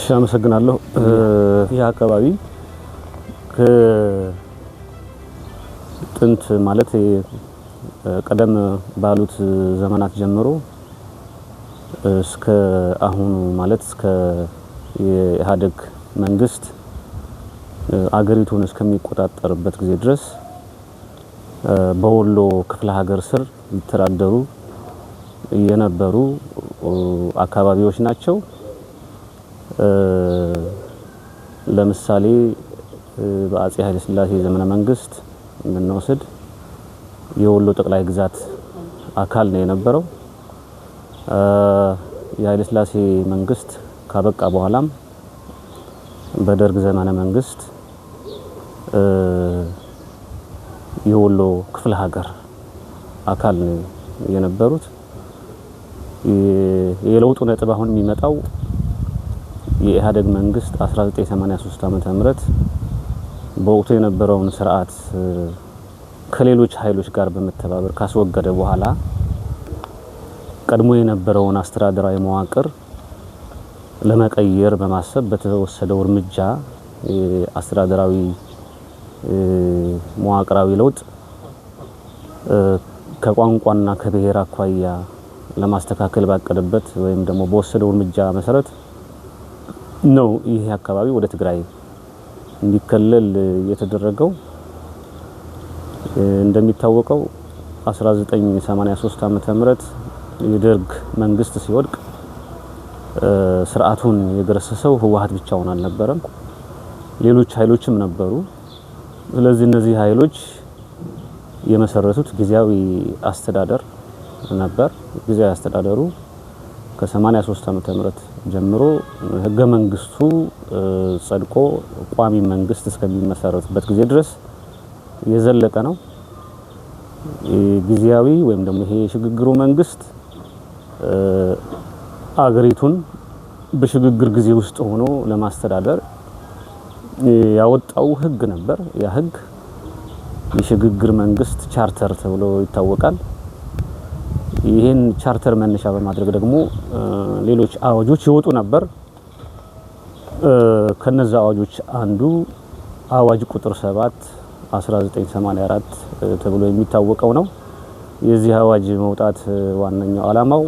እሺ አመሰግናለሁ። ይህ አካባቢ ከጥንት ማለት ቀደም ባሉት ዘመናት ጀምሮ እስከ አሁኑ ማለት እስከ የኢህአዴግ መንግስት አገሪቱን እስከሚቆጣጠርበት ጊዜ ድረስ በወሎ ክፍለ ሀገር ስር ይተዳደሩ የነበሩ አካባቢዎች ናቸው። ለምሳሌ በአጼ ኃይለ ሥላሴ ዘመነ መንግስት እንወስድ የወሎ ጠቅላይ ግዛት አካል ነው የነበረው። የኃይለ ሥላሴ መንግስት ካበቃ በኋላም በደርግ ዘመነ መንግስት የወሎ ክፍለ ሀገር አካል ነው የነበሩት። የለውጡ ነጥብ አሁን የሚመጣው የኢህአዴግ መንግስት 1983 ዓመተ ምህረት በወቅቱ የነበረውን ስርዓት ከሌሎች ኃይሎች ጋር በመተባበር ካስወገደ በኋላ ቀድሞ የነበረውን አስተዳደራዊ መዋቅር ለመቀየር በማሰብ በተወሰደው እርምጃ አስተዳደራዊ መዋቅራዊ ለውጥ ከቋንቋና ከብሔር አኳያ ለማስተካከል ባቀደበት ወይም ደግሞ በወሰደው እርምጃ መሰረት ነው ይሄ አካባቢ ወደ ትግራይ እንዲከለል የተደረገው። እንደሚታወቀው 1983 ዓመተ ምህረት የደርግ መንግስት ሲወድቅ ስርዓቱን የገረሰሰው ህወሓት ብቻውን አልነበረም፣ ሌሎች ኃይሎችም ነበሩ። ስለዚህ እነዚህ ኃይሎች የመሰረቱት ጊዜያዊ አስተዳደር ነበር። ጊዜያዊ አስተዳደሩ ከ83 ዓመተ ምህረት ጀምሮ ህገ መንግስቱ ጸድቆ ቋሚ መንግስት እስከሚመሰረትበት ጊዜ ድረስ የዘለቀ ነው። ጊዜያዊ ወይም ደግሞ ይሄ የሽግግሩ መንግስት አገሪቱን በሽግግር ጊዜ ውስጥ ሆኖ ለማስተዳደር ያወጣው ህግ ነበር። ያ ህግ የሽግግር መንግስት ቻርተር ተብሎ ይታወቃል። ይሄን ቻርተር መነሻ በማድረግ ደግሞ ሌሎች አዋጆች ይወጡ ነበር። ከነዛ አዋጆች አንዱ አዋጅ ቁጥር 7 1984 ተብሎ የሚታወቀው ነው። የዚህ አዋጅ መውጣት ዋነኛው ዓላማው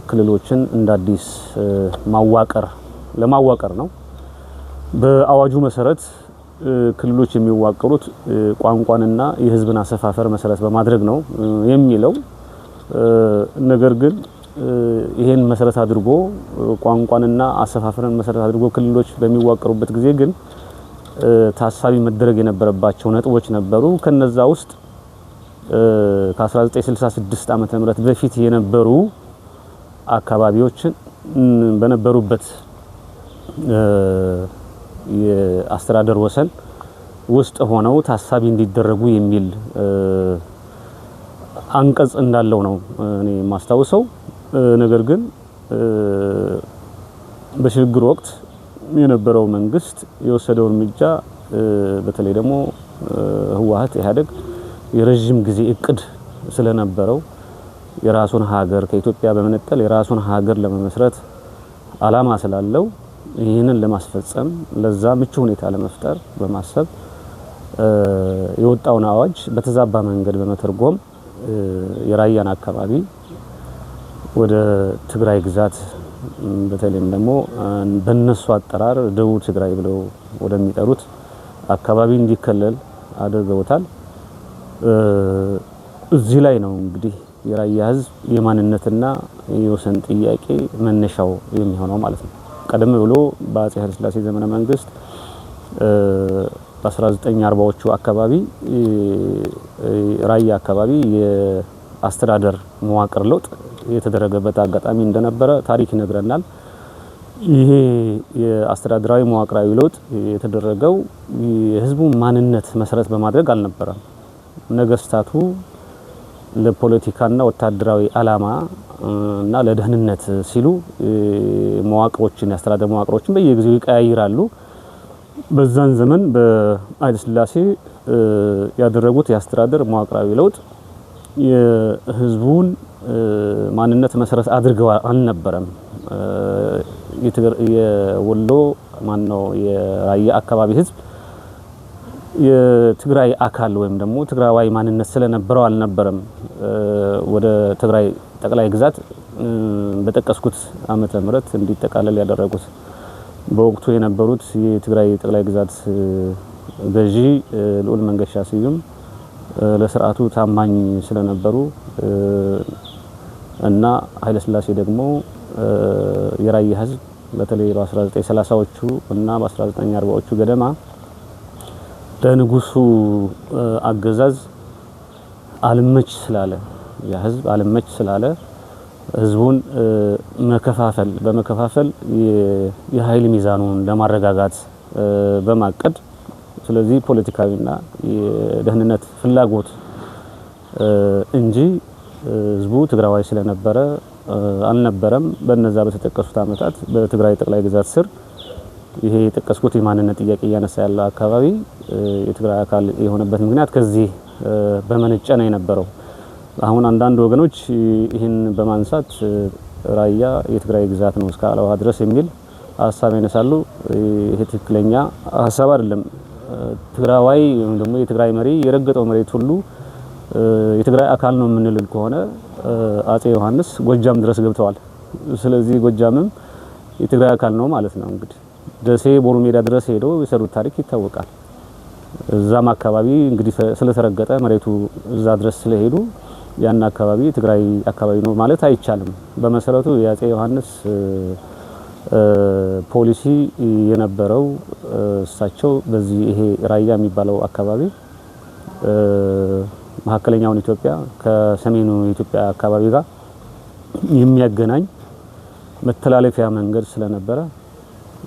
ክልሎችን እንደ አዲስ ለማዋቀር ነው። በአዋጁ መሰረት ክልሎች የሚዋቀሩት ቋንቋንና የህዝብን አሰፋፈር መሰረት በማድረግ ነው የሚለው። ነገር ግን ይሄን መሰረት አድርጎ ቋንቋንና አሰፋፈርን መሰረት አድርጎ ክልሎች በሚዋቀሩበት ጊዜ ግን ታሳቢ መደረግ የነበረባቸው ነጥቦች ነበሩ። ከነዛ ውስጥ ከ1966 ዓመተ ምህረት በፊት የነበሩ አካባቢዎችን በነበሩበት የአስተዳደር ወሰን ውስጥ ሆነው ታሳቢ እንዲደረጉ የሚል አንቀጽ እንዳለው ነው እኔ ማስታውሰው። ነገር ግን በሽግግር ወቅት የነበረው መንግስት የወሰደው እርምጃ በተለይ ደግሞ ህወሓት ኢህአዴግ የረጅም ጊዜ እቅድ ስለነበረው የራሱን ሀገር ከኢትዮጵያ በመነጠል የራሱን ሀገር ለመመስረት አላማ ስላለው ይህንን ለማስፈጸም ለዛ ምቹ ሁኔታ ለመፍጠር በማሰብ የወጣውን አዋጅ በተዛባ መንገድ በመተርጎም የራያን አካባቢ ወደ ትግራይ ግዛት በተለይም ደግሞ በነሱ አጠራር ደቡብ ትግራይ ብለው ወደሚጠሩት አካባቢ እንዲከለል አድርገውታል። እዚህ ላይ ነው እንግዲህ የራያ ህዝብ የማንነትና የወሰን ጥያቄ መነሻው የሚሆነው ማለት ነው። ቀደም ብሎ በአጼ ኃይለ ሥላሴ ዘመነ መንግስት በ1940ዎቹ አካባቢ ራያ አካባቢ የአስተዳደር መዋቅር ለውጥ የተደረገበት አጋጣሚ እንደነበረ ታሪክ ይነግረናል። ይሄ የአስተዳደራዊ መዋቅራዊ ለውጥ የተደረገው የህዝቡ ማንነት መሰረት በማድረግ አልነበረም። ነገስታቱ ለፖለቲካና ወታደራዊ አላማ እና ለደህንነት ሲሉ መዋቅሮችን የአስተዳደር መዋቅሮችን በየጊዜው ይቀያይራሉ። በዛን ዘመን በኃይለ ሥላሴ ያደረጉት የአስተዳደር መዋቅራዊ ለውጥ የህዝቡን ማንነት መሰረት አድርገው አልነበረም። የወሎ ማነው የራያ አካባቢ ህዝብ የትግራይ አካል ወይም ደግሞ ትግራዋይ ማንነት ስለነበረው አልነበረም ወደ ትግራይ ጠቅላይ ግዛት በተጠቀስኩት ዓመተ ምህረት እንዲጠቃለል ያደረጉት። በወቅቱ የነበሩት የትግራይ ጠቅላይ ግዛት ገዢ ልዑል መንገሻ ስዩም ለስርዓቱ ታማኝ ስለነበሩ እና ኃይለ ሥላሴ ደግሞ የራያ ህዝብ በተለይ በ1930ዎቹ እና በ1940ዎቹ ገደማ ለንጉሱ አገዛዝ አልመች ስላለ ያ ህዝብ አልመች ስላለ ህዝቡን በመከፋፈል የኃይል ሚዛኑን ለማረጋጋት በማቀድ ስለዚህ ፖለቲካዊና የደህንነት ፍላጎት እንጂ ህዝቡ ትግራዋይ ስለነበረ አልነበረም። በነዛ በተጠቀሱት አመታት በትግራይ ጠቅላይ ግዛት ስር ይሄ የጠቀስኩት የማንነት ጥያቄ ያነሳ ያለ አካባቢ የትግራይ አካል የሆነበት ምክንያት ከዚህ በመነጨ ነው የነበረው። አሁን አንዳንድ ወገኖች ይህን በማንሳት ራያ የትግራይ ግዛት ነው እስከ አለዋ ድረስ የሚል ሀሳብ ያነሳሉ። ይሄ ትክክለኛ ሀሳብ አይደለም። ትግራዋይ ወይም ደግሞ የትግራይ መሪ የረገጠው መሬት ሁሉ የትግራይ አካል ነው የምንል ከሆነ አጼ ዮሐንስ ጎጃም ድረስ ገብተዋል። ስለዚህ ጎጃምም የትግራይ አካል ነው ማለት ነው። እንግዲህ ደሴ ቦሩ ሜዳ ድረስ ሄደው የሰሩት ታሪክ ይታወቃል። እዛም አካባቢ እንግዲህ ስለተረገጠ መሬቱ እዛ ድረስ ስለሄዱ ያን አካባቢ የትግራይ አካባቢ ነው ማለት አይቻልም። በመሰረቱ የአጼ ዮሐንስ ፖሊሲ የነበረው እሳቸው በዚህ ይሄ ራያ የሚባለው አካባቢ መካከለኛውን ኢትዮጵያ ከሰሜኑ ኢትዮጵያ አካባቢ ጋር የሚያገናኝ መተላለፊያ መንገድ ስለነበረ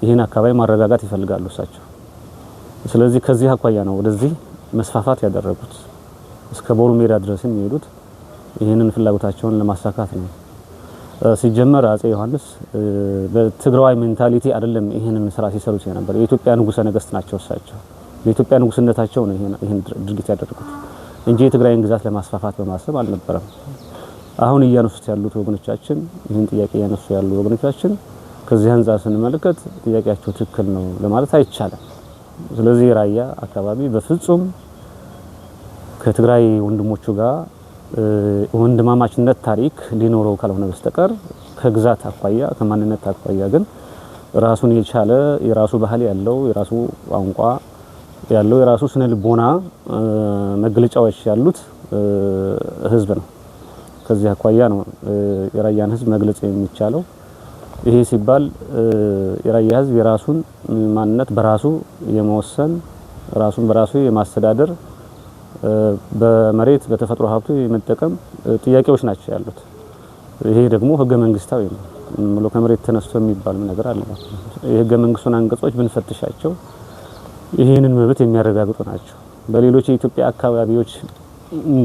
ይሄን አካባቢ ማረጋጋት ይፈልጋሉ እሳቸው። ስለዚህ ከዚህ አኳያ ነው ወደዚህ መስፋፋት ያደረጉት። እስከ ቦሩ ሜዳ ድረስ የሚሄዱት ይሄንን ፍላጎታቸውን ለማሳካት ነው። ሲጀመር አጼ ዮሐንስ በትግራዋይ ሜንታሊቲ አይደለም ይሄንን ስራ ሲሰሩት የነበረ የኢትዮጵያ ንጉሰ ነገስት ናቸው እሳቸው። የኢትዮጵያ ንጉስነታቸው ነው ይሄን ድርጊት ያደረጉት እንጂ የትግራይን ግዛት ለማስፋፋት በማሰብ አልነበረም። አሁን እያነሱት ያሉት ወገኖቻችን ይሄን ጥያቄ እያነሱ ያሉ ወገኖቻችን ከዚህ አንፃር ስንመለከት ጥያቄያቸው ትክክል ነው ለማለት አይቻልም። ስለዚህ ራያ አካባቢ በፍጹም ከትግራይ ወንድሞቹ ጋር ወንድማማችነት ታሪክ ሊኖረው ካልሆነ በስተቀር ከግዛት አኳያ ከማንነት አኳያ ግን ራሱን የቻለ የራሱ ባህል ያለው የራሱ ቋንቋ ያለው የራሱ ስነ ልቦና መግለጫዎች ያሉት ህዝብ ነው። ከዚህ አኳያ ነው የራያን ህዝብ መግለጽ የሚቻለው። ይሄ ሲባል የራያ ህዝብ የራሱን ማንነት በራሱ የመወሰን ራሱን በራሱ የማስተዳደር በመሬት በተፈጥሮ ሀብቱ የመጠቀም ጥያቄዎች ናቸው ያሉት። ይሄ ደግሞ ህገ መንግስታዊ ነው። ሙሉ ከመሬት ተነስቶ የሚባል ነገር አለ። የህገ መንግስቱን አንቀጾች ብንፈትሻቸው ይሄንን መብት የሚያረጋግጡ ናቸው። በሌሎች የኢትዮጵያ አካባቢዎች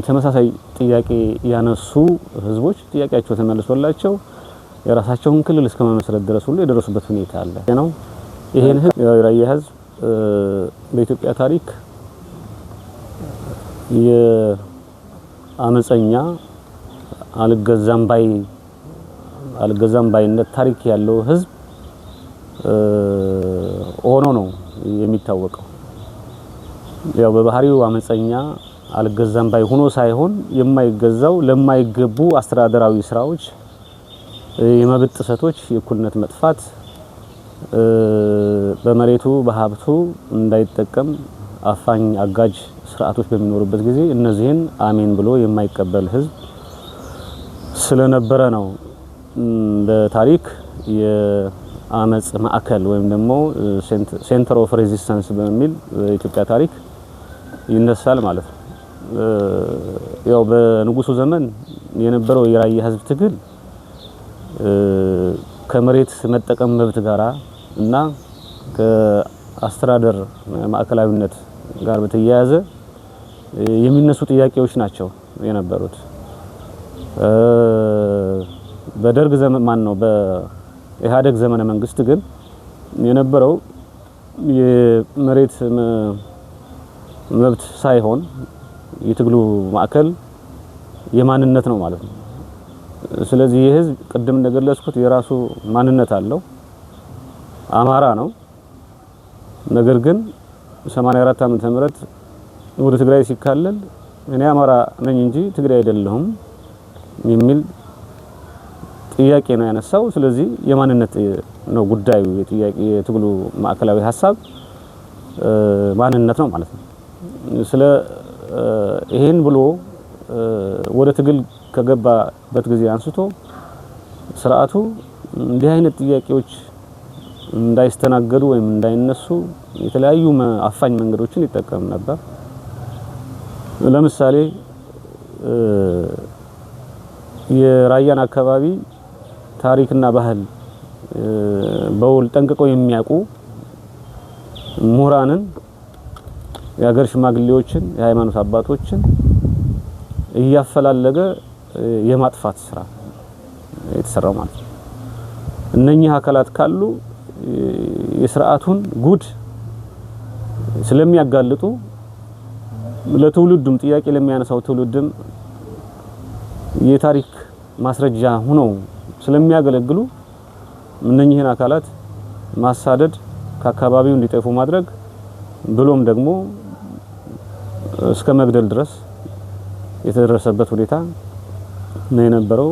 ተመሳሳይ ጥያቄ ያነሱ ህዝቦች ጥያቄያቸው ተመልሶላቸው የራሳቸውን ክልል እስከ መመስረት ድረስ ሁሉ የደረሱበት ሁኔታ አለ ነው። ይሄን የራያ ህዝብ በኢትዮጵያ ታሪክ የአመፀኛ አልገዛም ባይነት ታሪክ ያለው ህዝብ ሆኖ ነው የሚታወቀው። ያው በባህሪው አመፀኛ አልገዛም ባይ ሆኖ ሳይሆን የማይገዛው ለማይገቡ አስተዳደራዊ ስራዎች፣ የመብት ጥሰቶች፣ የእኩልነት መጥፋት፣ በመሬቱ በሀብቱ እንዳይጠቀም አፋኝ አጋጅ ስርዓቶች በሚኖሩበት ጊዜ እነዚህን አሜን ብሎ የማይቀበል ህዝብ ስለነበረ ነው በታሪክ የአመጽ ማዕከል ወይም ደግሞ ሴንተር ኦፍ ሬዚስታንስ በሚል የኢትዮጵያ ታሪክ ይነሳል ማለት ነው። ያው በንጉሱ ዘመን የነበረው የራያ ህዝብ ትግል ከመሬት መጠቀም መብት ጋራ እና ከአስተዳደር ማዕከላዊነት ጋር በተያያዘ የሚነሱ ጥያቄዎች ናቸው የነበሩት። በደርግ ዘመን በኢህአዴግ ዘመነ መንግስት ግን የነበረው የመሬት መብት ሳይሆን የትግሉ ማዕከል የማንነት ነው ማለት ነው። ስለዚህ የህዝብ ቅድም እንደገለጽኩት የራሱ ማንነት አለው። አማራ ነው። ነገር ግን 84 ዓመተ ምህረት ወደ ትግራይ ሲካለል እኔ አማራ ነኝ እንጂ ትግራይ አይደለሁም የሚል ጥያቄ ነው ያነሳው። ስለዚህ የማንነት ነው ጉዳዩ። የትግሉ ማዕከላዊ ሐሳብ ማንነት ነው ማለት ነው። ስለ ይሄን ብሎ ወደ ትግል ከገባበት ጊዜ አንስቶ ስርዓቱ እንዲህ አይነት ጥያቄዎች እንዳይስተናገዱ ወይም እንዳይነሱ የተለያዩ አፋኝ መንገዶችን ይጠቀም ነበር። ለምሳሌ የራያን አካባቢ ታሪክና ባህል በውል ጠንቅቀው የሚያውቁ ምሁራንን፣ የሀገር ሽማግሌዎችን፣ የሃይማኖት አባቶችን እያፈላለገ የማጥፋት ስራ የተሰራው ማለት ነው። እነኚህ አካላት ካሉ የስርዓቱን ጉድ ስለሚያጋልጡ ለትውልዱም ጥያቄ ለሚያነሳው ትውልድም የታሪክ ማስረጃ ሆነው ስለሚያገለግሉ እነኚህን አካላት ማሳደድ፣ ከአካባቢው እንዲጠፉ ማድረግ ብሎም ደግሞ እስከ መግደል ድረስ የተደረሰበት ሁኔታ ነው የነበረው።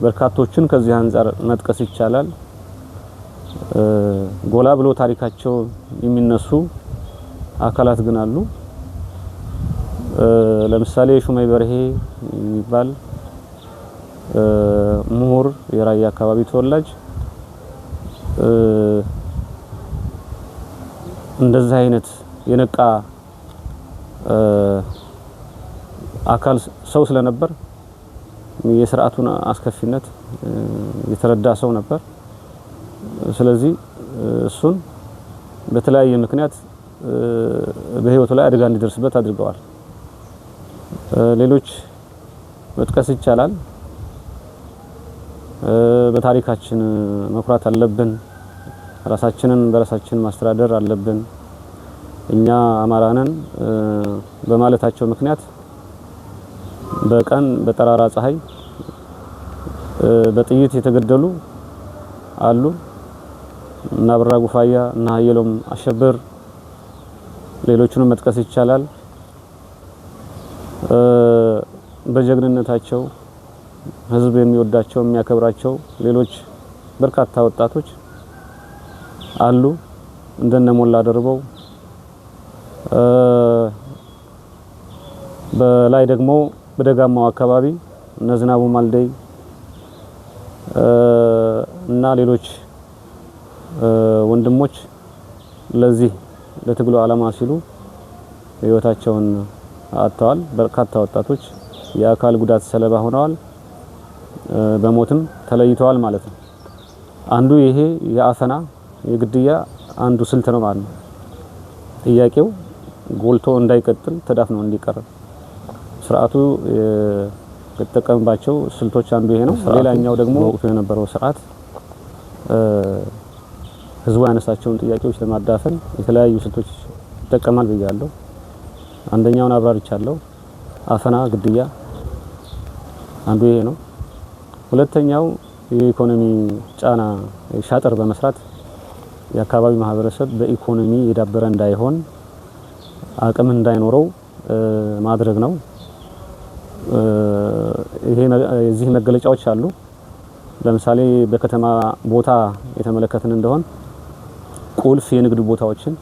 በርካቶችን ከዚህ አንፃር መጥቀስ ይቻላል። ጎላ ብሎ ታሪካቸው የሚነሱ አካላት ግን አሉ። ለምሳሌ ሹመይ በርሄ የሚባል ምሁር የራያ አካባቢ ተወላጅ እንደዚህ አይነት የነቃ አካል ሰው ስለነበር የስርዓቱን አስከፊነት የተረዳ ሰው ነበር። ስለዚህ እሱን በተለያየ ምክንያት በህይወቱ ላይ አደጋ እንዲደርስበት አድርገዋል። ሌሎች መጥቀስ ይቻላል። በታሪካችን መኩራት አለብን። ራሳችንን በራሳችን ማስተዳደር አለብን። እኛ አማራንን በማለታቸው ምክንያት በቀን በጠራራ ፀሐይ በጥይት የተገደሉ አሉ። እና ብራ ጉፋያ እና ሀየሎም አሸብር ሌሎቹንም መጥቀስ ይቻላል። በጀግንነታቸው ህዝብ የሚወዳቸው የሚያከብራቸው ሌሎች በርካታ ወጣቶች አሉ። እንደነ ሞላ ደርበው በላይ ደግሞ በደጋማው አካባቢ እነ ዝናቡ ማልደይ እና ሌሎች ወንድሞች ለዚህ ለትግሉ ዓላማ ሲሉ ህይወታቸውን አጥተዋል። በርካታ ወጣቶች የአካል ጉዳት ሰለባ ሆነዋል፣ በሞትም ተለይተዋል ማለት ነው። አንዱ ይሄ የአፈና የግድያ አንዱ ስልት ነው ማለት ነው። ጥያቄው ጎልቶ እንዳይቀጥል ተዳፍኖ እንዲቀር ስርዓቱ የተጠቀመባቸው ስልቶች አንዱ ይሄ ነው። ሌላኛው ደግሞ ወቅቱ የነበረው ስርዓት ህዝቡ ያነሳቸውን ጥያቄዎች ለማዳፈን የተለያዩ ስልቶች ይጠቀማል ብያለሁ። አንደኛውን አብራርቻለሁ። አፈና፣ ግድያ አንዱ ይሄ ነው። ሁለተኛው የኢኮኖሚ ጫና ሻጥር በመስራት የአካባቢ ማህበረሰብ በኢኮኖሚ የዳበረ እንዳይሆን አቅም እንዳይኖረው ማድረግ ነው። የዚህ መገለጫዎች አሉ። ለምሳሌ በከተማ ቦታ የተመለከትን እንደሆን ቁልፍ የንግድ ቦታዎችን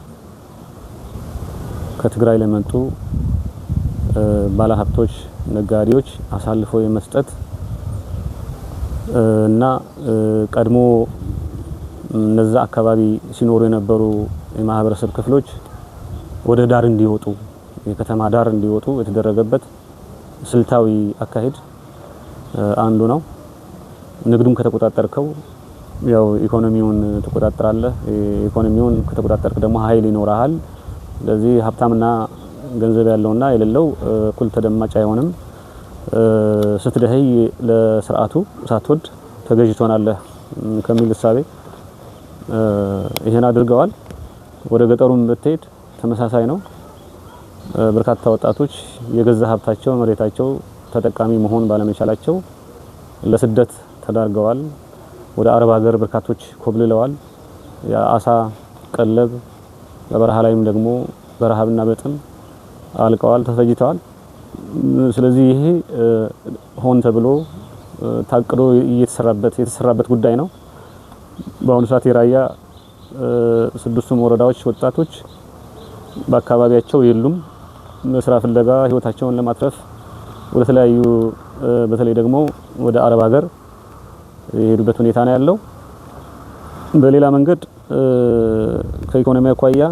ከትግራይ ለመጡ ባለሀብቶች፣ ነጋዴዎች አሳልፈው የመስጠት እና ቀድሞ እነዛ አካባቢ ሲኖሩ የነበሩ የማህበረሰብ ክፍሎች ወደ ዳር እንዲወጡ፣ የከተማ ዳር እንዲወጡ የተደረገበት ስልታዊ አካሄድ አንዱ ነው። ንግዱን ከተቆጣጠርከው ያው ኢኮኖሚውን ተቆጣጣራለህ። ኢኮኖሚውን ከተቆጣጠርክ ደግሞ ኃይል ይኖርሃል። ስለዚህ ሀብታምና ገንዘብ ያለውና የሌለው እኩል ተደማጭ አይሆንም። ስትደህይ ለስርዓቱ ሳትወድ ተገዥ ትሆናለህ ከሚል እሳቤ ይሄን አድርገዋል። ወደ ገጠሩም ብትሄድ ተመሳሳይ ነው። በርካታ ወጣቶች የገዛ ሀብታቸው መሬታቸው ተጠቃሚ መሆን ባለመቻላቸው ለስደት ተዳርገዋል። ወደ አረብ ሀገር በርካቶች ኮብልለዋል። የአሳ ቀለብ በበረሃ ላይም ደግሞ በረሃብና በጥም አልቀዋል፣ ተፈጅተዋል። ስለዚህ ይሄ ሆን ተብሎ ታቅዶ የተሰራበት ጉዳይ ነው። በአሁኑ ሰዓት የራያ ስድስቱም ወረዳዎች ወጣቶች በአካባቢያቸው የሉም። ስራ ፍለጋ ህይወታቸውን ለማትረፍ ወደ ተለያዩ በተለይ ደግሞ ወደ አረብ ሀገር የሄዱበት ሁኔታ ነው ያለው። በሌላ መንገድ ከኢኮኖሚ አኳያ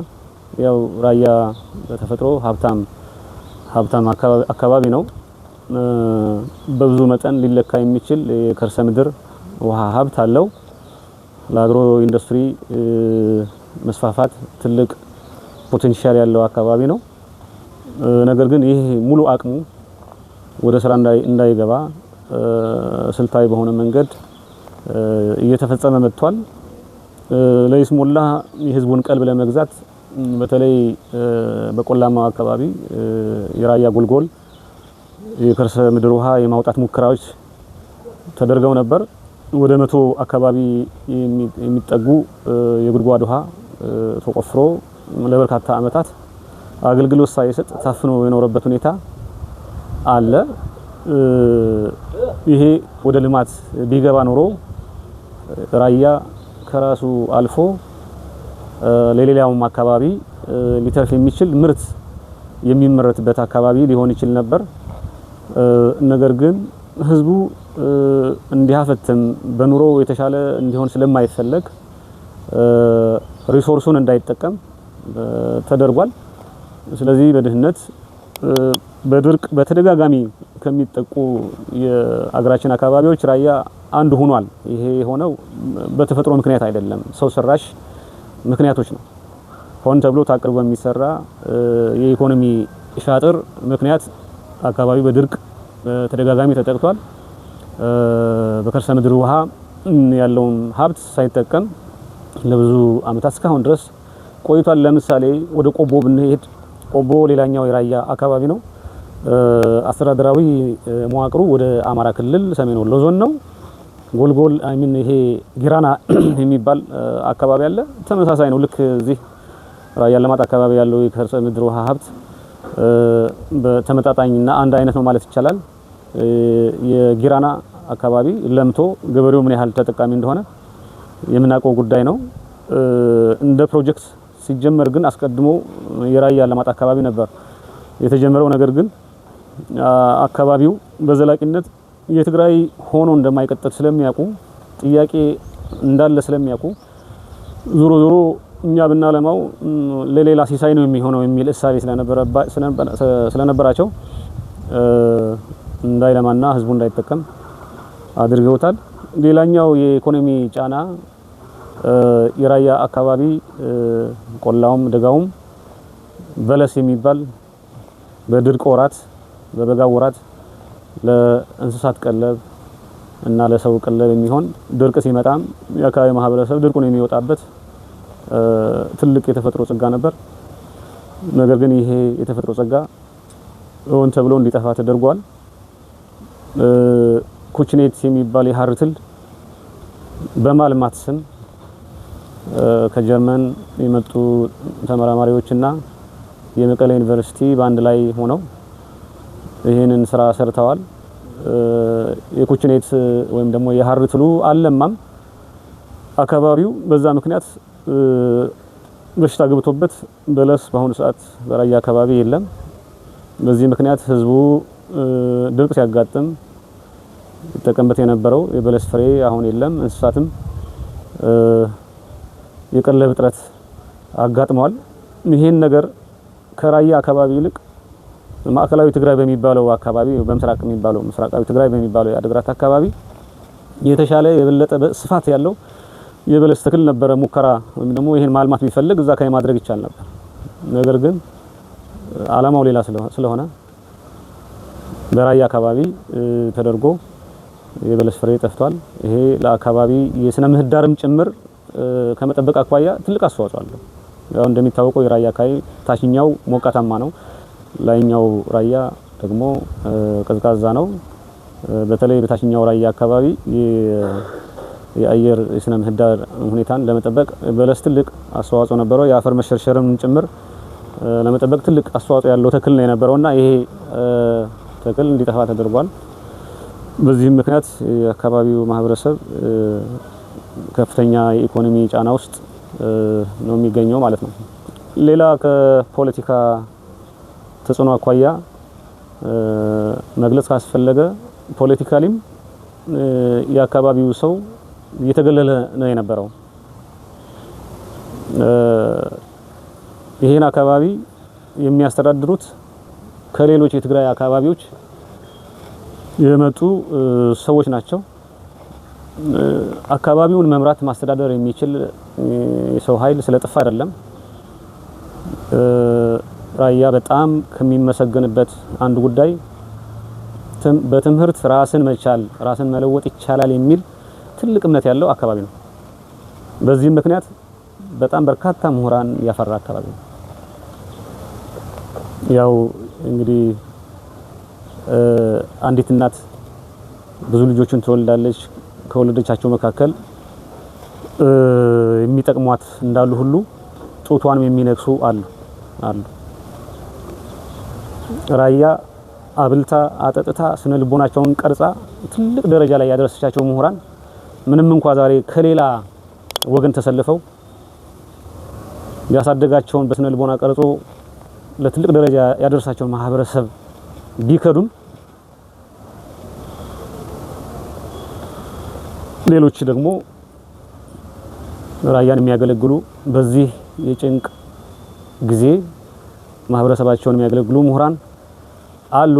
ያው ራያ በተፈጥሮ ሀብታም አካባቢ ነው። በብዙ መጠን ሊለካ የሚችል የከርሰ ምድር ውሃ ሀብት አለው። ለአግሮ ኢንዱስትሪ መስፋፋት ትልቅ ፖቴንሻል ያለው አካባቢ ነው። ነገር ግን ይህ ሙሉ አቅሙ ወደ ስራ እንዳይገባ ስልታዊ በሆነ መንገድ እየተፈጸመ መጥቷል። ለይስሙላ የህዝቡን ቀልብ ለመግዛት በተለይ በቆላማ አካባቢ የራያ ጉልጎል የከርሰ ምድር ውሃ የማውጣት ሙከራዎች ተደርገው ነበር። ወደ 100 አካባቢ የሚጠጉ የጉድጓድ ውሃ ተቆፍሮ ለበርካታ አመታት አገልግሎት ሳይሰጥ ታፍኖ የኖረበት ሁኔታ አለ። ይሄ ወደ ልማት ቢገባ ኖሮ ራያ ከራሱ አልፎ ለሌላውም አካባቢ ሊተርፍ የሚችል ምርት የሚመረትበት አካባቢ ሊሆን ይችል ነበር። ነገር ግን ህዝቡ እንዲያፈትም በኑሮ የተሻለ እንዲሆን ስለማይፈለግ ሪሶርሱን እንዳይጠቀም ተደርጓል። ስለዚህ በድህነት በድርቅ በተደጋጋሚ ከሚጠቁ የአገራችን አካባቢዎች ራያ አንዱ ሆኗል። ይሄ የሆነው በተፈጥሮ ምክንያት አይደለም፣ ሰው ሰራሽ ምክንያቶች ነው። ሆን ተብሎ ታቅዶ በሚሰራ የኢኮኖሚ ሻጥር ምክንያት አካባቢው በድርቅ ተደጋጋሚ ተጠቅቷል። በከርሰ ምድር ውሃ ያለውን ሀብት ሳይጠቀም ለብዙ አመታት እስካሁን ድረስ ቆይቷል። ለምሳሌ ወደ ቆቦ ብንሄድ ቆቦ ሌላኛው የራያ አካባቢ ነው። አስተዳደራዊ መዋቅሩ ወደ አማራ ክልል ሰሜን ወሎ ዞን ነው። ጎልጎል ይሄ ጊራና የሚባል አካባቢ አለ። ተመሳሳይ ነው። ልክ እዚህ ራያ ለማጣ አካባቢ ያለው የከርሰ ምድር ውሃ ሀብት በተመጣጣኝና አንድ አይነት ነው ማለት ይቻላል። የጊራና አካባቢ ለምቶ ገበሬው ምን ያህል ተጠቃሚ እንደሆነ የምናውቀው ጉዳይ ነው። እንደ ፕሮጀክት ሲጀመር ግን አስቀድሞ የራያ ለማጣ አካባቢ ነበር የተጀመረው። ነገር ግን አካባቢው በዘላቂነት የትግራይ ሆኖ እንደማይቀጥል ስለሚያውቁ ጥያቄ እንዳለ ስለሚያውቁ ዞሮ እኛ ብናለማው ለሌላ ሲሳይ ነው የሚሆነው የሚል እሳቤ ስለነበራቸው እንዳይለማና ህዝቡ እንዳይጠቀም አድርገውታል። ሌላኛው የኢኮኖሚ ጫና የራያ አካባቢ ቆላውም ደጋውም በለስ የሚባል በድርቅ ወራት በበጋ ወራት ለእንስሳት ቀለብ እና ለሰው ቀለብ የሚሆን ድርቅ ሲመጣም የአካባቢ ማህበረሰብ ድርቁን የሚወጣበት ትልቅ የተፈጥሮ ጸጋ ነበር። ነገር ግን ይሄ የተፈጥሮ ጸጋ ሆን ተብሎ እንዲጠፋ ተደርጓል። ኩችኔት የሚባል የሐር ትል በማልማት ስም ከጀርመን የመጡ ተመራማሪዎችና የመቀሌ ዩኒቨርሲቲ በአንድ ላይ ሆነው ይሄንን ስራ ሰርተዋል። የኩችኔት ወይም ደግሞ የሐር ትሉ አለማም አካባቢው በዛ ምክንያት በሽታ ገብቶበት በለስ በአሁኑ ሰዓት በራያ አካባቢ የለም። በዚህ ምክንያት ህዝቡ ድርቅ ሲያጋጥም ይጠቀምበት የነበረው የበለስ ፍሬ አሁን የለም። እንስሳትም የቀለብ እጥረት አጋጥሟል። ይሄን ነገር ከራያ አካባቢ ይልቅ ማዕከላዊ ትግራይ በሚባለው አካባቢ በምስራቅ የሚባለው ምስራቃዊ ትግራይ በሚባለው የአድግራት አካባቢ የተሻለ የበለጠ ስፋት ያለው የበለስ ተክል ነበረ። ሙከራ ወይም ደግሞ ይሄን ማልማት ቢፈልግ እዛ ካይ ማድረግ ይቻል ነበር። ነገር ግን አላማው ሌላ ስለሆነ በራያ አካባቢ ተደርጎ የበለስ ፍሬ ጠፍቷል። ይሄ ለአካባቢ የስነ ምህዳርም ጭምር ከመጠበቅ አኳያ ትልቅ አስተዋጽኦ አለው። ያው እንደሚታወቀው የራያ አካባቢ ታችኛው ሞቃታማ ነው፣ ላይኛው ራያ ደግሞ ቀዝቃዛ ነው። በተለይ በታችኛው ራያ አካባቢ የአየር የስነ ምህዳር ሁኔታን ለመጠበቅ በለስ ትልቅ አስተዋጽኦ ነበረው። የአፈር መሸርሸርም ጭምር ለመጠበቅ ትልቅ አስተዋጽኦ ያለው ተክል ነው የነበረውና ይሄ ተክል እንዲጠፋ ተደርጓል። በዚህም ምክንያት የአካባቢው ማህበረሰብ ከፍተኛ የኢኮኖሚ ጫና ውስጥ ነው የሚገኘው ማለት ነው። ሌላ ከፖለቲካ ተጽዕኖ አኳያ መግለጽ ካስፈለገ ፖለቲካሊም የአካባቢው ሰው እየተገለለ ነው የነበረው። ይሄን አካባቢ የሚያስተዳድሩት ከሌሎች የትግራይ አካባቢዎች የመጡ ሰዎች ናቸው። አካባቢውን መምራት ማስተዳደር የሚችል የሰው ኃይል ስለጠፋ አይደለም። ራያ በጣም ከሚመሰገንበት አንድ ጉዳይ በትምህርት ራስን መቻል ራስን መለወጥ ይቻላል የሚል ትልቅ እምነት ያለው አካባቢ ነው። በዚህም ምክንያት በጣም በርካታ ምሁራን ያፈራ አካባቢ ነው። ያው እንግዲህ አንዲት እናት ብዙ ልጆችን ትወልዳለች። ከወለደቻቸው መካከል የሚጠቅሟት እንዳሉ ሁሉ ጡቷንም የሚነክሱ አሉ። ራያ አብልታ አጠጥታ ስነ ልቦናቸውን ቀርጻ ትልቅ ደረጃ ላይ ያደረሰቻቸው ምሁራን ምንም እንኳን ዛሬ ከሌላ ወገን ተሰልፈው ያሳደጋቸውን በስነ ልቦና ቀርጾ ለትልቅ ደረጃ ያደረሳቸው ማህበረሰብ ቢከዱም ሌሎች ደግሞ ራያን የሚያገለግሉ በዚህ የጭንቅ ጊዜ ማህበረሰባቸውን የሚያገለግሉ ምሁራን አሉ።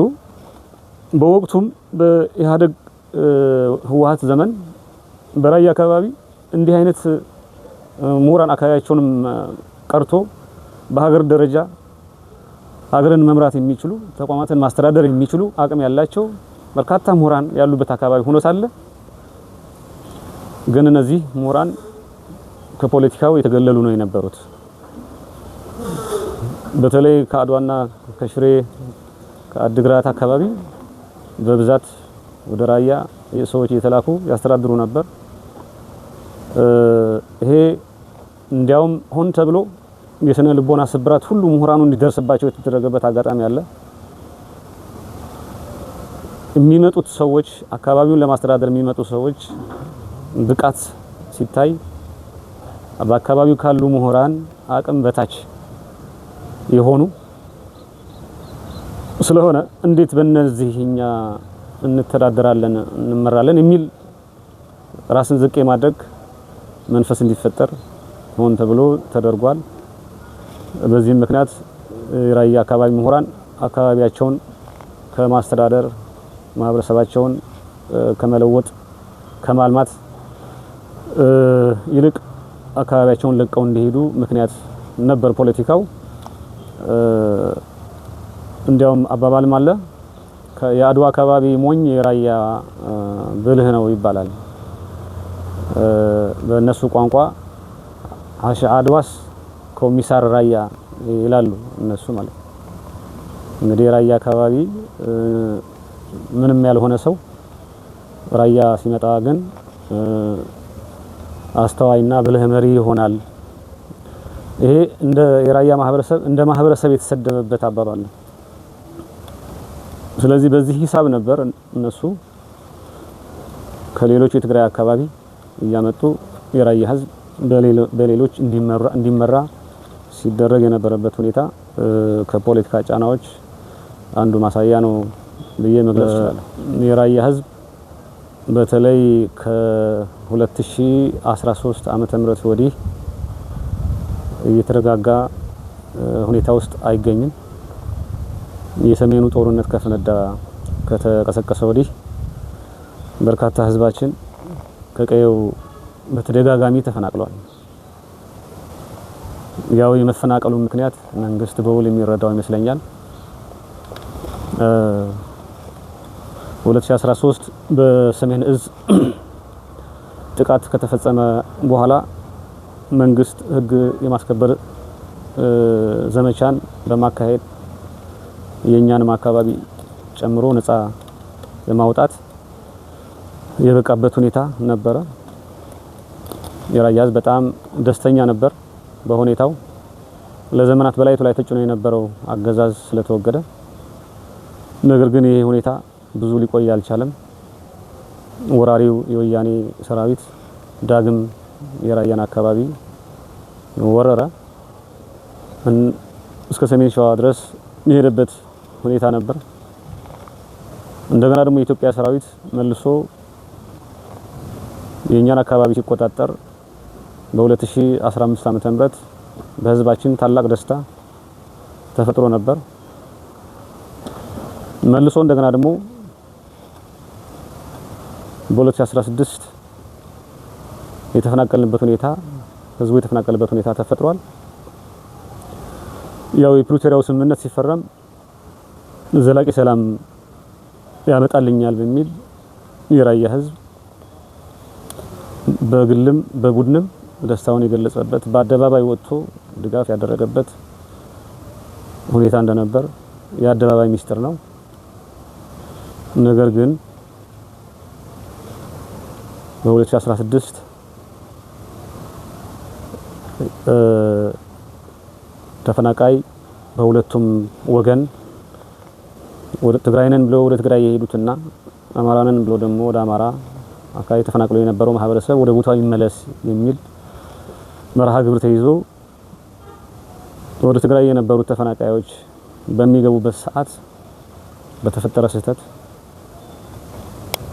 በወቅቱም በኢህአዴግ ህወሓት ዘመን በራያ አካባቢ እንዲህ አይነት ምሁራን አካባቢያቸውንም ቀርቶ በሀገር ደረጃ ሀገርን መምራት የሚችሉ ተቋማትን ማስተዳደር የሚችሉ አቅም ያላቸው በርካታ ምሁራን ያሉበት አካባቢ ሆኖ ሳለ ግን እነዚህ ምሁራን ከፖለቲካው የተገለሉ ነው የነበሩት። በተለይ ከአድዋና ከሽሬ ከአድግራት አካባቢ በብዛት ወደ ራያ ሰዎች እየተላኩ ያስተዳድሩ ነበር። ይሄ እንዲያውም ሆን ተብሎ የስነ ልቦና ስብራት ሁሉ ምሁራኑ እንዲደርስባቸው የተደረገበት አጋጣሚ አለ። የሚመጡት ሰዎች አካባቢውን ለማስተዳደር የሚመጡ ሰዎች ብቃት ሲታይ በአካባቢው ካሉ ምሁራን አቅም በታች የሆኑ ስለሆነ እንዴት በእነዚህኛ እንተዳደራለን እንመራለን የሚል ራስን ዝቅ የማድረግ መንፈስ እንዲፈጠር ሆን ተብሎ ተደርጓል። በዚህም ምክንያት የራያ አካባቢ ምሁራን አካባቢያቸውን ከማስተዳደር ማህበረሰባቸውን ከመለወጥ ከማልማት ይልቅ አካባቢያቸውን ለቀው እንዲሄዱ ምክንያት ነበር ፖለቲካው። እንዲያውም አባባልም አለ የአድዋ አካባቢ ሞኝ የራያ ብልህ ነው ይባላል። በእነሱ ቋንቋ አሻ አድዋስ ኮሚሳር ራያ ይላሉ እነሱ ማለት። እንግዲህ የራያ አካባቢ ምንም ያልሆነ ሰው ራያ ሲመጣ ግን አስተዋይና ብልህ መሪ ይሆናል። ይሄ እንደ የራያ ማህበረሰብ እንደ ማህበረሰብ የተሰደበበት አባባል ነው። ስለዚህ በዚህ ሂሳብ ነበር እነሱ ከሌሎች የትግራይ አካባቢ እያመጡ የራያ ህዝብ በሌሎች እንዲመራ ሲደረግ የነበረበት ሁኔታ ከፖለቲካ ጫናዎች አንዱ ማሳያ ነው ብዬ መግለጽ ይችላል። የራያ ህዝብ በተለይ ከ2013 ዓመተ ምህረት ወዲህ እየተረጋጋ ሁኔታ ውስጥ አይገኝም። የሰሜኑ ጦርነት ከተቀሰቀሰ ወዲህ በርካታ ህዝባችን ከቀየው በተደጋጋሚ ተፈናቅሏል። ያው የመፈናቀሉ ምክንያት መንግስት በውል የሚረዳው ይመስለኛል። 2013 በሰሜን እዝ ጥቃት ከተፈጸመ በኋላ መንግስት ህግ የማስከበር ዘመቻን በማካሄድ የኛንም አካባቢ ጨምሮ ነፃ ለማውጣት የበቃበት ሁኔታ ነበረ። የራያ ህዝብ በጣም ደስተኛ ነበር በሁኔታው። ለዘመናት በላይቱ ላይ ተጭኖ የነበረው አገዛዝ ስለተወገደ፣ ነገር ግን ይሄ ሁኔታ ብዙ ሊቆይ አልቻለም። ወራሪው የወያኔ ሰራዊት ዳግም የራያን አካባቢ ወረረ። እስከ ሰሜን ሸዋ ድረስ የሄደበት ሁኔታ ነበር። እንደገና ደግሞ የኢትዮጵያ ሰራዊት መልሶ የኛን አካባቢ ሲቆጣጠር በ2015 ዓ.ም በህዝባችን ታላቅ ደስታ ተፈጥሮ ነበር። መልሶ እንደገና ደግሞ በ2016 የተፈናቀልንበት ሁኔታ ህዝቡ የተፈናቀለበት ሁኔታ ተፈጥሯል። ያው የፕሪቶሪያው ስምምነት ሲፈረም ዘላቂ ሰላም ያመጣልኛል በሚል የራያ ህዝብ በግልም በቡድንም ደስታውን የገለጸበት በአደባባይ ወጥቶ ድጋፍ ያደረገበት ሁኔታ እንደነበር የአደባባይ ሚስጥር ነው። ነገር ግን በ2016 ተፈናቃይ በሁለቱም ወገን ወደ ትግራይነን ብለው ወደ ትግራይ የሄዱትና አማራነን ብለው ደግሞ ወደ አማራ አካባቢ ተፈናቅለው የነበረው ማህበረሰብ ወደ ቦታው ይመለስ የሚል መርሃ ግብር ተይዞ ወደ ትግራይ የነበሩት ተፈናቃዮች በሚገቡበት ሰዓት በተፈጠረ ስህተት፣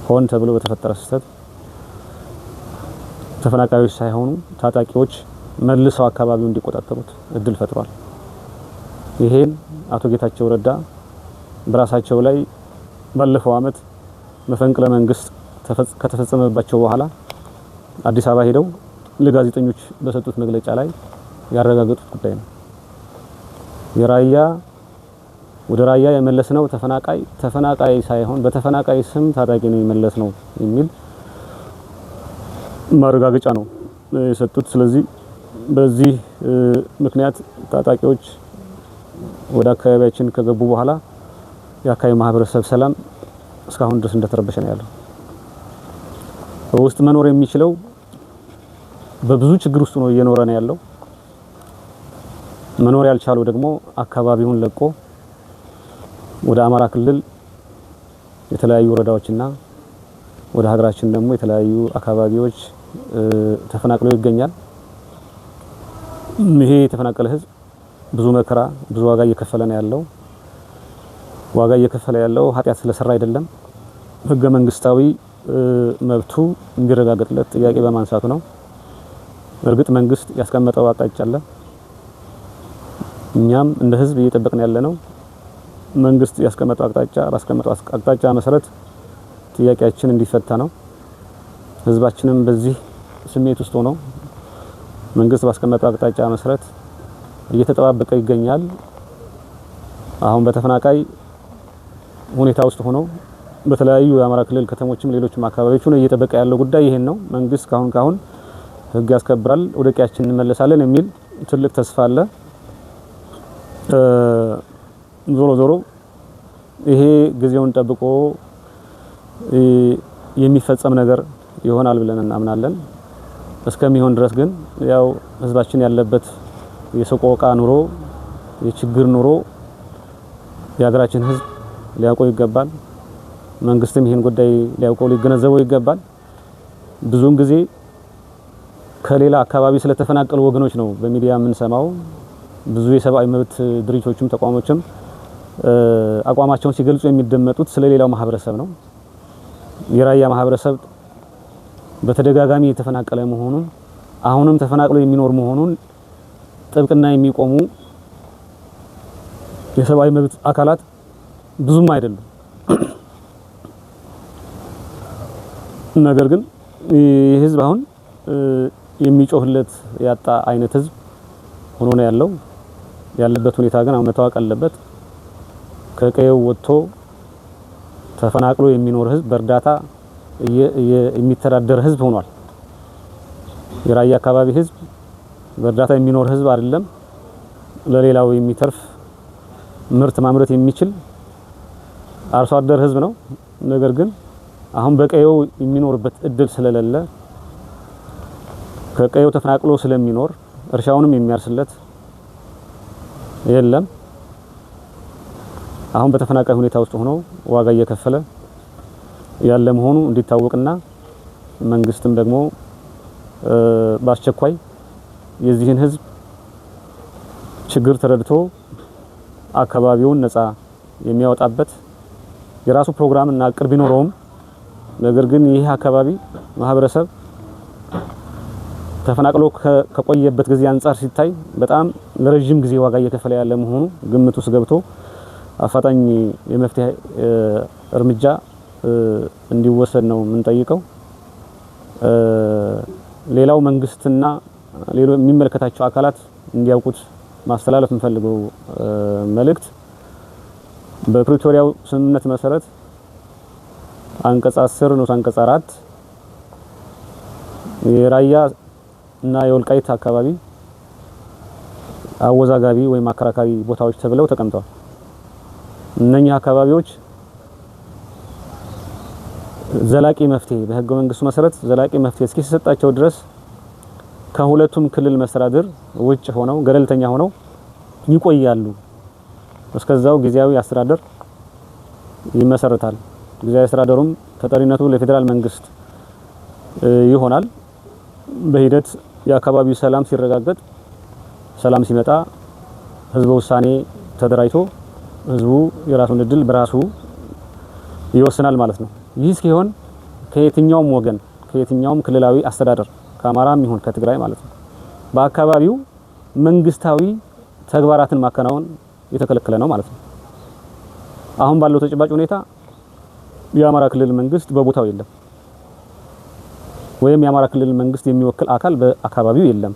ሆን ተብሎ በተፈጠረ ስህተት ተፈናቃዮች ሳይሆኑ ታጣቂዎች መልሰው አካባቢውን እንዲቆጣጠሩት እድል ፈጥሯል። ይሄን አቶ ጌታቸው ረዳ በራሳቸው ላይ ባለፈው አመት መፈንቅለ መንግስት ከተፈጸመባቸው በኋላ አዲስ አበባ ሄደው ለጋዜጠኞች በሰጡት መግለጫ ላይ ያረጋገጡት ጉዳይ ነው። የራያ ወደ ራያ የመለስነው ተፈናቃይ ሳይሆን በተፈናቃይ ስም ታጣቂ ነው የመለስነው የሚል ማረጋገጫ ነው የሰጡት። ስለዚህ በዚህ ምክንያት ታጣቂዎች ወደ አካባቢያችን ከገቡ በኋላ የአካባቢ ማህበረሰብ ሰላም እስካሁን ድረስ እንደተረበሸ ነው ያለው። በውስጥ መኖር የሚችለው በብዙ ችግር ውስጥ ነው እየኖረ ነው ያለው። መኖር ያልቻለው ደግሞ አካባቢውን ለቆ ወደ አማራ ክልል የተለያዩ ወረዳዎችና ወደ ሀገራችን ደግሞ የተለያዩ አካባቢዎች ተፈናቅሎ ይገኛል። ይሄ የተፈናቀለ ህዝብ ብዙ መከራ ብዙ ዋጋ እየከፈለ ነው ያለው። ዋጋ እየከፈለ ያለው ኃጢአት ስለሰራ አይደለም፣ ህገ መንግስታዊ መብቱ እንዲረጋገጥለት ጥያቄ በማንሳቱ ነው። እርግጥ መንግስት ያስቀመጠው አቅጣጫ አለ። እኛም እንደ ህዝብ እየጠበቅን ያለ ነው መንግስት ያስቀመጠው አቅጣጫ መሰረት ጥያቄያችን እንዲፈታ ነው። ህዝባችንም በዚህ ስሜት ውስጥ ሆኖ መንግስት ባስቀመጠው አቅጣጫ መሰረት እየተጠባበቀ ይገኛል። አሁን በተፈናቃይ ሁኔታ ውስጥ ሆኖ በተለያዩ የአማራ ክልል ከተሞችም ሌሎችም አካባቢዎች ሆኖ እየጠበቀ ያለው ጉዳይ ይሄን ነው። መንግስት ካሁን ህግ ያስከብራል፣ ወደ ቀያችን እንመለሳለን የሚል ትልቅ ተስፋ አለ። ዞሮ ይሄ ጊዜውን ጠብቆ የሚፈጸም ነገር ይሆናል ብለን እናምናለን። እስከሚሆን ድረስ ግን ያው ህዝባችን ያለበት የሰቆቃ ኑሮ የችግር ኑሮ የሀገራችን ህዝብ ሊያውቀው ይገባል። መንግስትም ይሄን ጉዳይ ሊያውቀው ሊገነዘበው ይገባል። ብዙውን ጊዜ ከሌላ አካባቢ ስለተፈናቀሉ ወገኖች ነው በሚዲያ የምንሰማው። ብዙ የሰብአዊ መብት ድርጅቶችም ተቋሞችም አቋማቸውን ሲገልጹ የሚደመጡት ስለሌላው ማህበረሰብ ነው። የራያ ማህበረሰብ በተደጋጋሚ የተፈናቀለ መሆኑን አሁንም ተፈናቅሎ የሚኖር መሆኑን ጥብቅና የሚቆሙ የሰብአዊ መብት አካላት ብዙም አይደሉም። ነገር ግን ይህ ህዝብ አሁን የሚጮህለት ያጣ አይነት ህዝብ ሆኖ ነው ያለው። ያለበት ሁኔታ ግን አሁን መታወቅ አለበት። ከቀየው ወጥቶ ተፈናቅሎ የሚኖር ህዝብ በእርዳታ የሚተዳደር ህዝብ ሆኗል። የራያ አካባቢ ህዝብ በእርዳታ የሚኖር ህዝብ አይደለም። ለሌላው የሚተርፍ ምርት ማምረት የሚችል አርሶ አደር ህዝብ ነው። ነገር ግን አሁን በቀየው የሚኖርበት እድል ስለሌለ ከቀየው ተፈናቅሎ ስለሚኖር እርሻውንም የሚያርስለት የለም። አሁን በተፈናቃይ ሁኔታ ውስጥ ሆኖ ዋጋ እየከፈለ ያለ መሆኑ እንዲታወቅና መንግስትም ደግሞ በአስቸኳይ የዚህን ህዝብ ችግር ተረድቶ አካባቢውን ነፃ የሚያወጣበት የራሱ ፕሮግራም እና እቅድ ቢኖረውም ነገር ግን ይህ አካባቢ ማህበረሰብ ተፈናቅሎ ከቆየበት ጊዜ አንፃር ሲታይ በጣም ለረጅም ጊዜ ዋጋ እየከፈለ ያለ መሆኑ ግምት ውስጥ ገብቶ አፋጣኝ የመፍትሄ እርምጃ እንዲወሰድ ነው የምንጠይቀው። ሌላው መንግስትና ሌሎች የሚመለከታቸው አካላት እንዲያውቁት ማስተላለፍ የምፈልገው መልእክት በፕሪቶሪያው ስምምነት መሰረት አንቀጽ 10 ንዑስ አንቀጽ 4 የራያ እና የወልቃይት አካባቢ አወዛጋቢ ወይም አከራካሪ ቦታዎች ተብለው ተቀምጠዋል። እነኛ አካባቢዎች ዘላቂ መፍትሄ በህገ መንግስቱ መሰረት ዘላቂ መፍትሄ እስኪሰጣቸው ድረስ ከሁለቱም ክልል መስተዳድር ውጭ ሆነው ገለልተኛ ሆነው ይቆያሉ። እስከዛው ጊዜያዊ አስተዳደር ይመሰረታል። ጊዜያዊ አስተዳደሩም ተጠሪነቱ ለፌዴራል መንግስት ይሆናል። በሂደት የአካባቢው ሰላም ሲረጋገጥ ሰላም ሲመጣ ህዝበ ውሳኔ ተደራጅቶ ህዝቡ የራሱን እድል በራሱ ይወስናል ማለት ነው። ይህ ሲሆን ከየትኛውም ወገን ከየትኛውም ክልላዊ አስተዳደር ከአማራም ይሁን ከትግራይ ማለት ነው በአካባቢው መንግስታዊ ተግባራትን ማከናወን የተከለከለ ነው ማለት ነው። አሁን ባለው ተጨባጭ ሁኔታ የአማራ ክልል መንግስት በቦታው የለም ወይም የአማራ ክልል መንግስት የሚወክል አካል በአካባቢው የለም።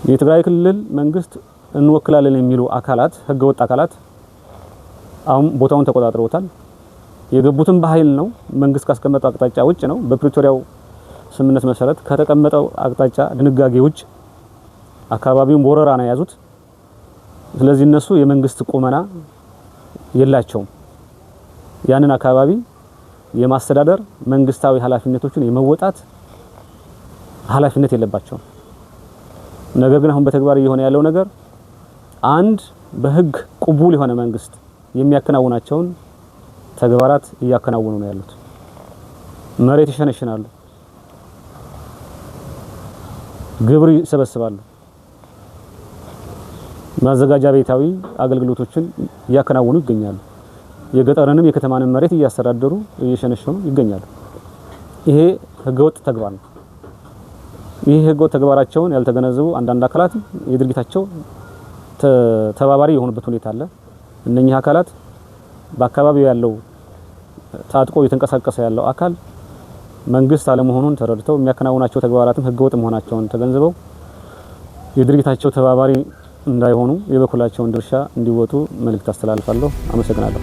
የትግራይ ክልል መንግስት እንወክላለን የሚሉ አካላት ህገወጥ አካላት አሁን ቦታውን ተቆጣጥረውታል። የገቡትን በኃይል ነው። መንግስት ካስቀመጠው አቅጣጫ ውጭ ነው። በፕሪቶሪያው ስምምነት መሰረት ከተቀመጠው አቅጣጫ ድንጋጌ ውጭ አካባቢውን በወረራ ነው የያዙት። ስለዚህ እነሱ የመንግስት ቁመና የላቸውም። ያንን አካባቢ የማስተዳደር መንግስታዊ ኃላፊነቶችን የመወጣት ኃላፊነት የለባቸውም። ነገር ግን አሁን በተግባር እየሆነ ያለው ነገር አንድ በህግ ቅቡል የሆነ መንግስት የሚያከናውናቸውን ተግባራት እያከናወኑ ነው ያሉት። መሬት ይሸነሽናሉ፣ ግብር ይሰበስባሉ፣ ማዘጋጃ ቤታዊ አገልግሎቶችን እያከናወኑ ይገኛሉ። የገጠርንም የከተማንም መሬት እያስተዳደሩ እየሸነሸኑ ይገኛሉ። ይሄ ህገወጥ ተግባር ነው። ይሄ ህገወጥ ተግባራቸውን ያልተገነዘቡ አንዳንድ አካላት የድርጊታቸው ተባባሪ የሆኑበት ሁኔታ አለ። እነኚህ አካላት በአካባቢው ያለው ታጥቆ እየተንቀሳቀሰ ያለው አካል መንግስት አለመሆኑን ተረድተው የሚያከናውናቸው ተግባራትም ህገወጥ መሆናቸውን ተገንዝበው የድርጊታቸው ተባባሪ እንዳይሆኑ የበኩላቸውን ድርሻ እንዲወጡ መልእክት አስተላልፋለሁ። አመሰግናለሁ።